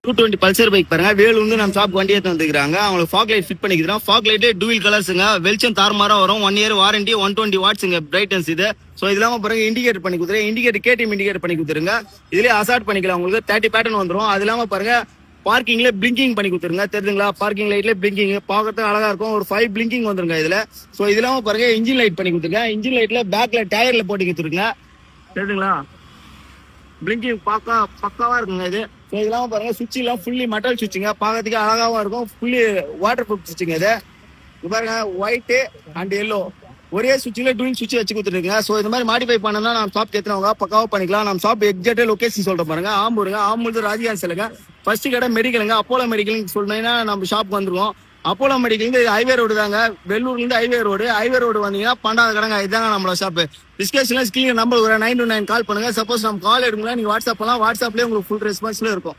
220 Pulsar bike பாருங்க. வேலூர் வந்து நம்ம ஷாப் வண்டி எடுத்து வந்துக்கிறாங்க. அவங்களுக்கு ஃபாக் லைட் ஃபிட் பண்ணிக்கிறோம். ஃபாக் லைட் டூவில் கலர்ஸுங்க. வெளிச்சம் தாறுமாறா வரும். 1 இயர் வாரண்டி, 120 வாட்ஸுங்க பிரைட்னஸ் இது. ஸோ இது இல்லாமல் பாருங்க இண்டிகேட்டர் பண்ணி கொடுத்துரு. இண்டிகேட்டர் கேடிஎம் இண்டிகேட்டர் பண்ணி கொடுத்துருங்க. இதுலேயே அசார்ட் பண்ணிக்கலாம். உங்களுக்கு 30 பேட்டர்ன் வந்துடும். அது இல்லாமல் பாருங்க பார்க்கிங்ல பிளிங்கிங் பண்ணி கொடுத்துருங்க. தெரியுதுங்களா? பார்க்கிங் லைட்ல பிளிங்கிங் பார்க்கறதுக்கு அழகா இருக்கும். ஒரு 5 பிளிங்கிங் வந்துருங்க இதுல. ஸோ இது இல்லாமல் பாருங்க இன்ஜின் லைட் பண்ணி கொடுத்துருங்க. இன்ஜின் லைட்ல பேக்ல டயர்ல போட்டு கொடுத்துருங்க. தெரியுதுங்களா? பிளிங்கிங் பக்காவா இருக்குங்க இது. இதெல்லாம் பாருங்க சுவிட்ச் எல்லாம் ஃபுல்லி மெட்டல் சுவிட்சுங்க. பார்க்கறதுக்கு அழகாவும் இருக்கும். ஃபுல்லி வாட்டர் ப்ரூஃப் சுவிட்சுங்க இது. பாருங்க ஒயிட் அண்ட் எல்லோ ஒரே சுவிட்சில் டூயிங் சுவிட்ச் வச்சு கொடுத்துருக்குங்க. ஸோ இந்த மாதிரி மாடிஃபை பண்ணா நம்ம ஷாப் ஏற்றுனவங்க பக்காவாக பண்ணிக்கலாம். நம்ம ஷாப் எக்ஸாக்டா லொகேஷன் சொல்லிட்டு பாருங்க. ஆம்பூருங்க. ஆம்பூர் ராஜ்காந்த் செல்லுங்க. ஃபர்ஸ்ட் கடை மெடிக்கலுங்க. அப்போலோ மெடிக்கல் சொன்னீங்கன்னா நம்ம ஷாப் வந்துருவோம். அப்போலோ மெடிக்கல் ஹைவே ரோடு தாங்க. வெள்ளூர்ல இருந்து ஹைவே ரோடு வந்தீங்கன்னா 12வது கடைங்க. இதுதாங்க நம்மளோட ஷாப். டிஸ்கஷன்ல ஸ்கிரீன் நம்பர் 929 கால் பண்ணுங்க. சப்போஸ் நம்ம கால் எடுக்கலாம் நீங்க வாட்ஸ்அப்லாம். வாட்ஸ்அப்லேயே உங்களுக்கு ஃபுல் ரெஸ்பான்ஸ்ல இருக்கும்.